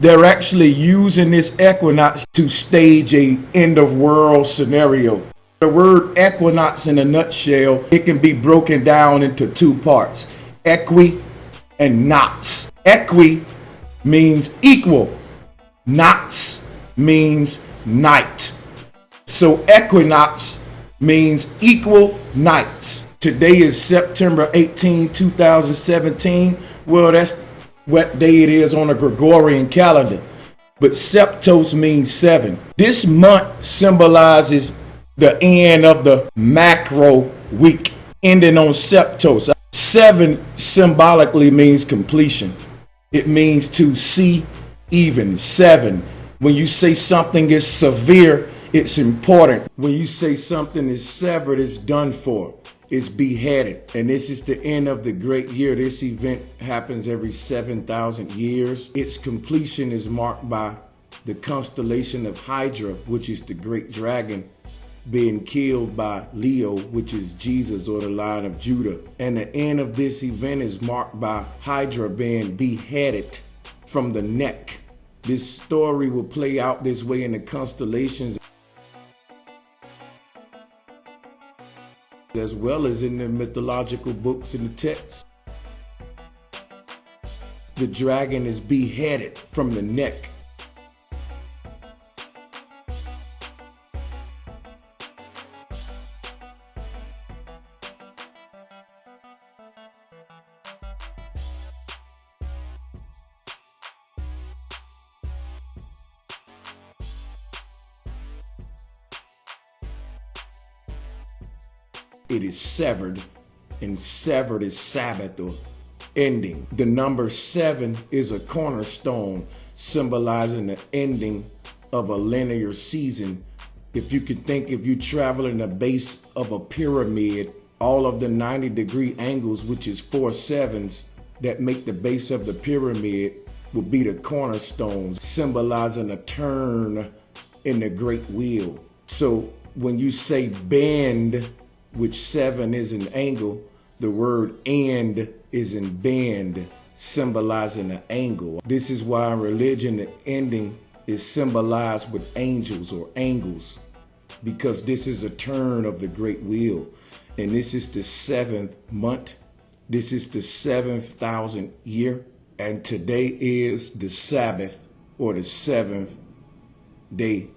They're actually using this equinox to stage a end of world scenario. The word equinox in a nutshell, it can be broken down into two parts, equi and nox. Equi means equal, nox means night. So equinox means equal nights. Today is September 18, 2017. Well, that's what day it is on a Gregorian calendar. But septos means 7. This month symbolizes the end of the macro week, ending on septos. 7 symbolically means completion. It means to see even. 7. When you say something is severe, it's important. When you say something is severed, it's done for. It's beheaded. And this is the end of the great year. This event happens every 7,000 years. Its completion is marked by the constellation of Hydra, which is the great dragon, being killed by Leo, which is Jesus or the Lion of Judah. And the end of this event is marked by Hydra being beheaded from the neck. This story will play out this way in the constellations, as well as in the mythological books and the texts. The dragon is beheaded from the neck. It is severed, and severed is Sabbath or ending. The number 7 is a cornerstone, symbolizing the ending of a linear season. If you could think, if you travel in the base of a pyramid, all of the 90-degree angles, which is 4 sevens, that make the base of the pyramid, will be the cornerstones, symbolizing a turn in the great wheel. So when you say bend, which 7 is an angle, the word end is in bend, symbolizing an angle. This is why in religion the ending is symbolized with angels or angles, because this is a turn of the great wheel. And this is the 7th month. This is the 7,000th year. And today is the Sabbath, or the 7th day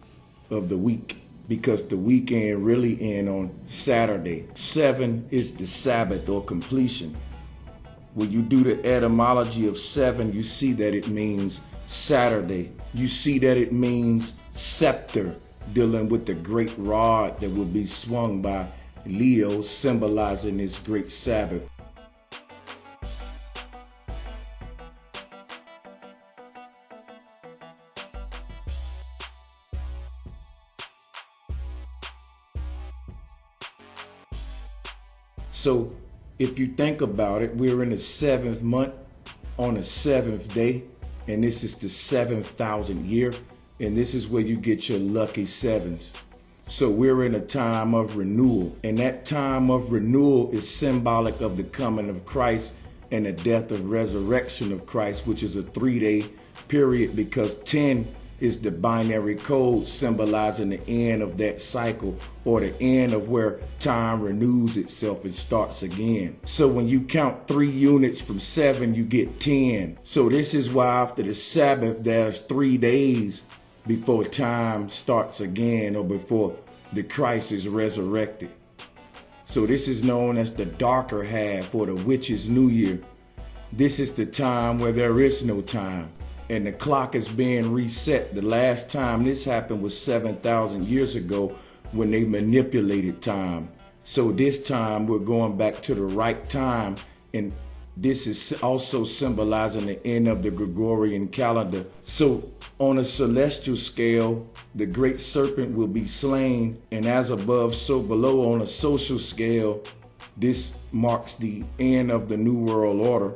of the week, because the weekend really ends on Saturday. 7 is the Sabbath or completion. When you do the etymology of 7, you see that it means Saturday. You see that it means scepter, dealing with the great rod that will be swung by Leo, symbolizing this great Sabbath. So if you think about it, we're in the 7th month on the 7th day, and this is the 7,000th year, and this is where you get your lucky 7s. So we're in a time of renewal, and that time of renewal is symbolic of the coming of Christ and the death of resurrection of Christ, which is a 3-day period, because 10 is the binary code symbolizing the end of that cycle, or the end of where time renews itself and starts again. So when you count 3 units from 7, you get 10. So this is why after the Sabbath, there's 3 days before time starts again, or before the Christ is resurrected. So this is known as the darker half, or the witch's new year. This is the time where there is no time, and the clock is being reset. The last time this happened was 7,000 years ago, when they manipulated time. So this time we're going back to the right time, and this is also symbolizing the end of the Gregorian calendar. So on a celestial scale, the great serpent will be slain, and as above, so below. On a social scale, this marks the end of the New World Order,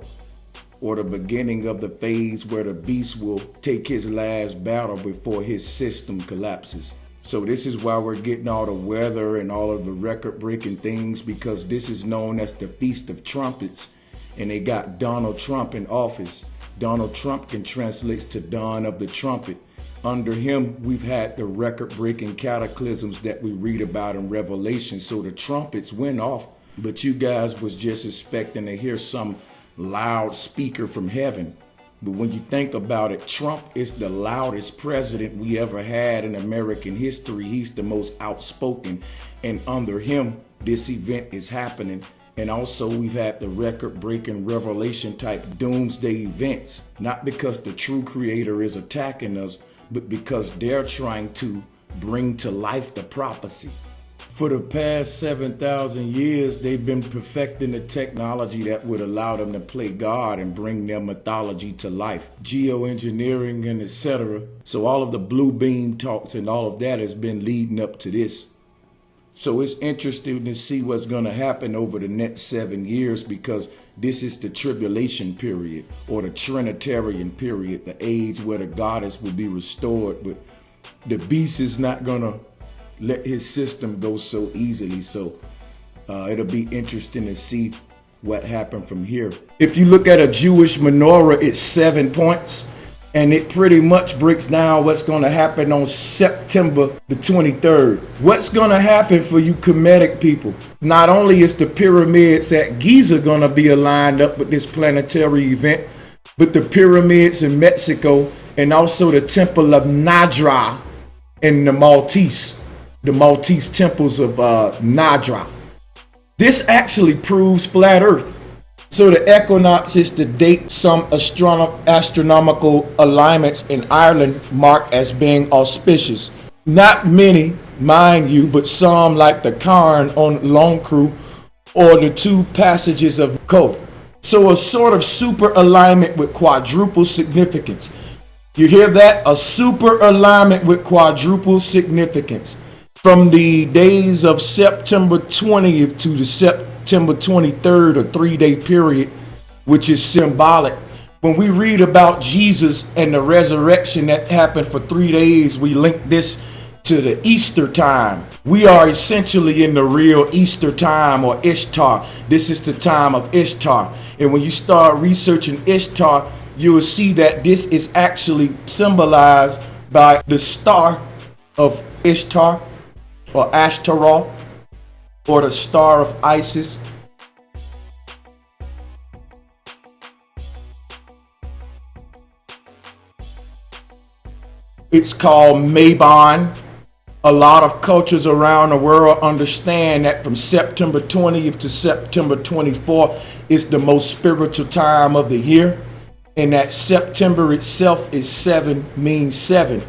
or the beginning of the phase where the beast will take his last battle before his system collapses. So this is why we're getting all the weather and all of the record-breaking things, because this is known as the Feast of Trumpets, and they got Donald Trump in office. Donald Trump can translate to dawn of the trumpet. Under him, we've had the record-breaking cataclysms that we read about in Revelation. So the trumpets went off, but you guys was just expecting to hear some loud speaker from heaven. But when you think about it, Trump is the loudest president we ever had in American history. He's the most outspoken. And under him, this event is happening. And also we've had the record-breaking revelation type doomsday events. Not because the true creator is attacking us, but because they're trying to bring to life the prophecy. For the past 7,000 years, they've been perfecting the technology that would allow them to play God and bring their mythology to life. Geoengineering and etc. So all of the blue beam talks and all of that has been leading up to this. So it's interesting to see what's going to happen over the next 7 years, because this is the tribulation period, or the Trinitarian period, the age where the goddess will be restored. But the beast is not going to let his system go so easily. So it'll be interesting to see what happened from here. If you look at a Jewish menorah, it's 7 points. And it pretty much breaks down what's going to happen on September the 23rd. What's going to happen for you Kemetic people? Not only is the pyramids at Giza going to be aligned up with this planetary event, but the pyramids in Mexico and also the temple of Nadra in the Maltese temples of Nadra. This actually proves flat earth. So the equinox is the date some astronomical alignments in Ireland mark as being auspicious. Not many, mind you, but some, like the Cairn on Loughcrew or the 2 passages of Koth. So a sort of super alignment with quadruple significance. You hear that? A super alignment with quadruple significance. From the days of September 20th to the September 23rd, a 3-day period, which is symbolic. When we read about Jesus and the resurrection that happened for 3 days, we link this to the Easter time. We are essentially in the real Easter time, or Ishtar. This is the time of Ishtar. And when you start researching Ishtar, you will see that this is actually symbolized by the star of Ishtar, or Ashtaroth, or the star of Isis. It's called Mabon. A lot of cultures around the world understand that from September 20th to September 24th is the most spiritual time of the year, and that September itself is 7, means 7,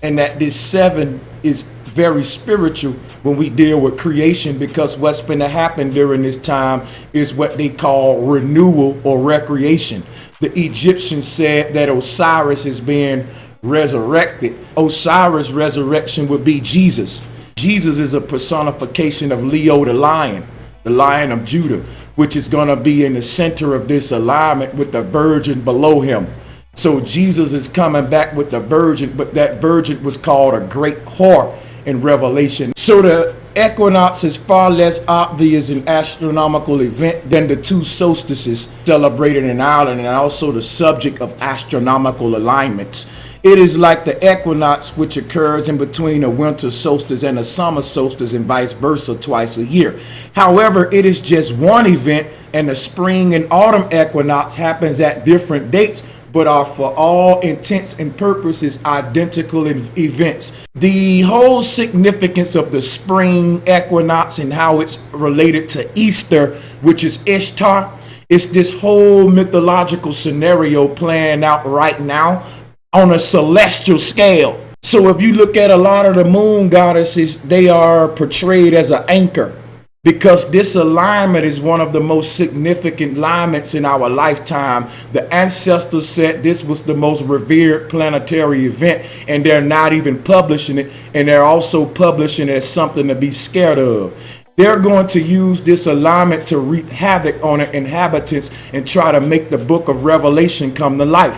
and that this 7 is very spiritual when we deal with creation, because what's going to happen during this time is what they call renewal or recreation. The Egyptians said that Osiris is being resurrected. Osiris' resurrection would be Jesus. Jesus is a personification of Leo the Lion of Judah, which is going to be in the center of this alignment with the virgin below him. So Jesus is coming back with the virgin, but that virgin was called a great whore in Revelation. So the equinox is far less obvious an astronomical event than the 2 solstices celebrated in Ireland, and also the subject of astronomical alignments. It is like the equinox, which occurs in between a winter solstice and a summer solstice, and vice versa, twice a year. However, it is just one event, and the spring and autumn equinox happens at different dates, but are for all intents and purposes identical events. The whole significance of the spring equinox and how it's related to Easter, which is Ishtar, is this whole mythological scenario playing out right now on a celestial scale. So if you look at a lot of the moon goddesses, they are portrayed as an anchor, because this alignment is one of the most significant alignments in our lifetime. The ancestors said this was the most revered planetary event, and they're not even publishing it, and they're also publishing it as something to be scared of. They're going to use this alignment to wreak havoc on the inhabitants and try to make the book of Revelation come to life.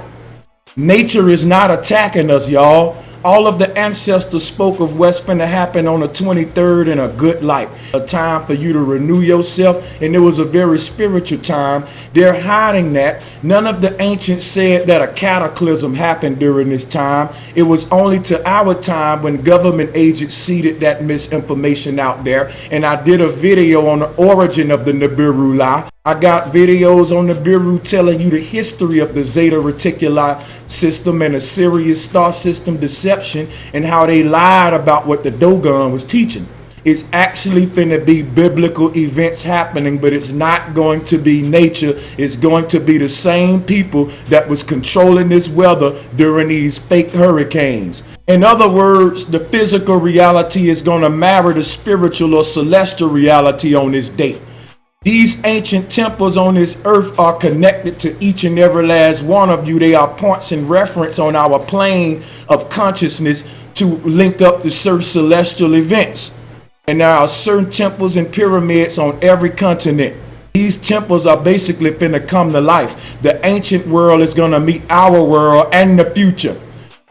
Nature is not attacking us, y'all. All of the ancestors spoke of what's finna happen on the 23rd in a good light, a time for you to renew yourself, and it was a very spiritual time. They're hiding that. None of the ancients said that a cataclysm happened during this time. It was only to our time when government agents seeded that misinformation out there. And I did a video on the origin of the Nibiru lie. I got videos on the Nibiru telling you the history of the Zeta Reticuli system and the Sirius star system deception and how they lied about what the Dogon was teaching. It's actually finna be biblical events happening, but it's not going to be nature. It's going to be the same people that was controlling this weather during these fake hurricanes. In other words, the physical reality is going to marry the spiritual or celestial reality on this date. These ancient temples on this earth are connected to each and every last one of you. They are points in reference on our plane of consciousness to link up to certain celestial events. And there are certain temples and pyramids on every continent. These temples are basically finna come to life. The ancient world is gonna meet our world and the future.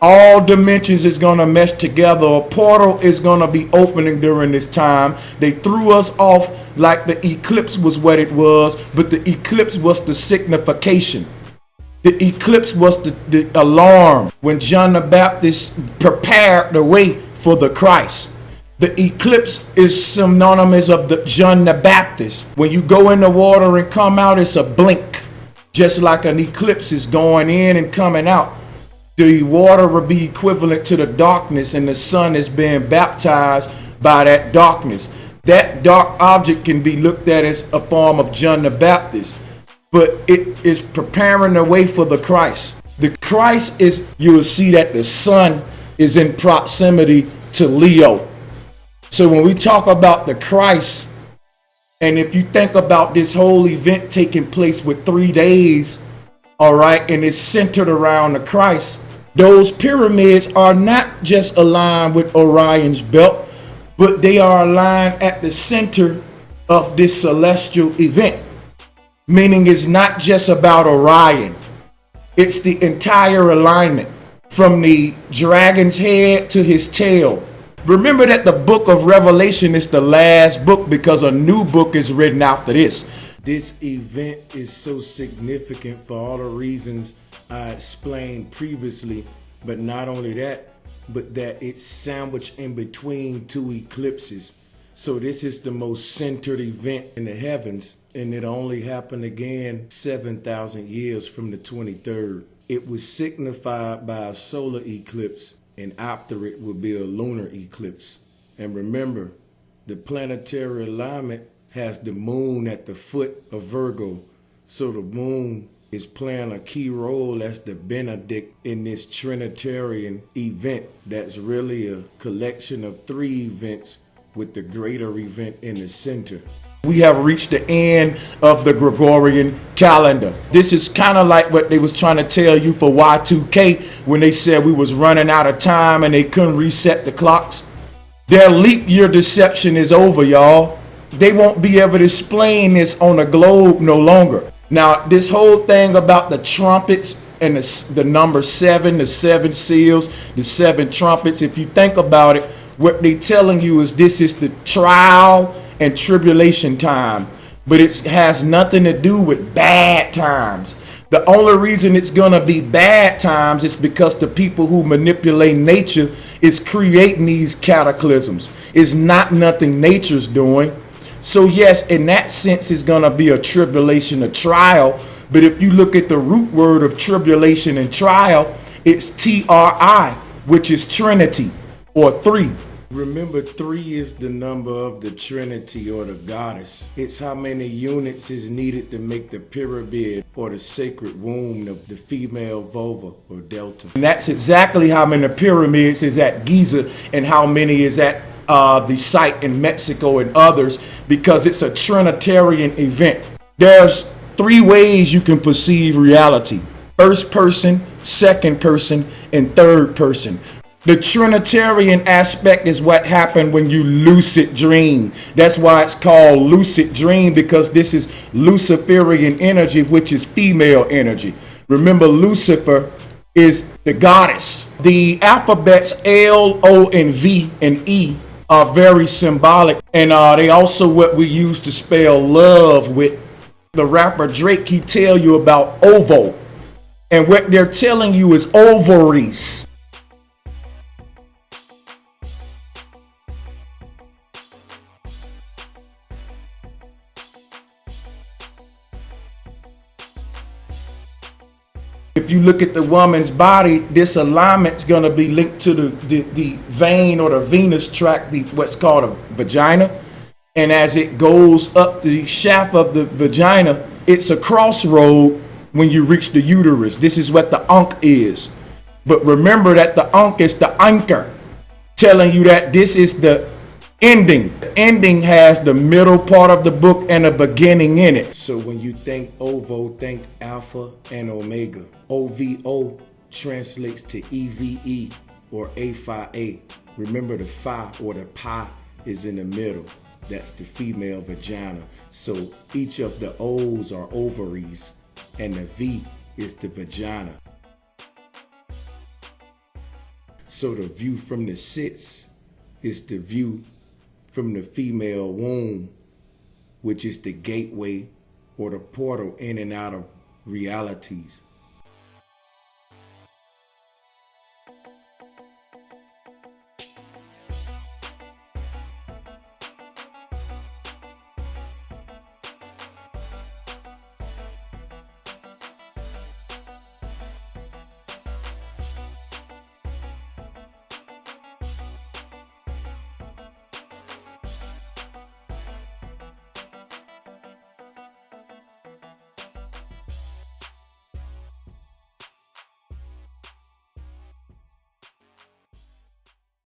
All dimensions is gonna mesh together. A portal is gonna be opening during this time. They threw us off like the eclipse was what it was, but the eclipse was the signification. The eclipse was the alarm when John the Baptist prepared the way for the Christ. The eclipse is synonymous of the John the Baptist. When you go in the water and come out, it's a blink. Just like an eclipse is going in and coming out. The water will be equivalent to the darkness, and the sun is being baptized by that darkness. That dark object can be looked at as a form of John the Baptist, but it is preparing the way for the Christ. The Christ is, you will see that the sun is in proximity to Leo. So when we talk about the Christ, and if you think about this whole event taking place with 3 days, all right, and it's centered around the Christ, those pyramids are not just aligned with Orion's belt, but they are aligned at the center of this celestial event. Meaning it's not just about Orion. It's the entire alignment from the dragon's head to his tail. Remember that the book of Revelation is the last book because a new book is written after this. This event is so significant for all the reasons I explained previously, but not only that, but that it's sandwiched in between two eclipses. So this is the most centered event in the heavens, and it only happened again 7,000 years from the 23rd. It was signified by a solar eclipse, and after it will be a lunar eclipse. And remember, the planetary alignment has the moon at the foot of Virgo. So the moon is playing a key role as the benedict in this Trinitarian event that's really a collection of 3 events with the greater event in the center. We have reached the end of the Gregorian calendar. This is kind of like what they was trying to tell you for Y2K when they said we was running out of time and they couldn't reset the clocks. Their leap year deception is over, y'all. They won't be able to explain this on the globe no longer. Now, this whole thing about the trumpets and the number 7, the 7 seals, the 7 trumpets, if you think about it, what they're telling you is this is the trial and tribulation time, but it has nothing to do with bad times. The only reason it's gonna be bad times is because the people who manipulate nature is creating these cataclysms. It's not nothing nature's doing. So yes, in that sense, it's gonna be a tribulation, a trial. But if you look at the root word of tribulation and trial, it's TRI, which is Trinity or 3. Remember, 3 is the number of the Trinity or the goddess. It's how many units is needed to make the pyramid or the sacred womb of the female vulva or delta. And that's exactly how many pyramids is at Giza and how many is at the site in Mexico and others, because it's a Trinitarian event. There's 3 ways you can perceive reality: first person, second person, and third person. The Trinitarian aspect is what happened when you lucid dream. That's why it's called lucid dream, because this is Luciferian energy, which is female energy. Remember, Lucifer is the goddess. The alphabets L, O, and V and E are very symbolic, and they also what we use to spell love with. The rapper Drake, he tell you about ovo, and what they're telling you is ovaries. If you look at the woman's body, this alignment's going to be linked to the vein or the venous tract, what's called a vagina. And as it goes up the shaft of the vagina, it's a crossroad when you reach the uterus. This is what the ankh is. But remember that the ankh is the anchor, telling you that this is the ending. The ending has the middle part of the book and a beginning in it. So when you think ovo, think alpha and omega. OVO translates to EVE or A Phi A. Remember the phi or the pi is in the middle. That's the female vagina. So each of the O's are ovaries and the V is the vagina. So the view from the sits is the view from the female womb, which is the gateway or the portal in and out of realities.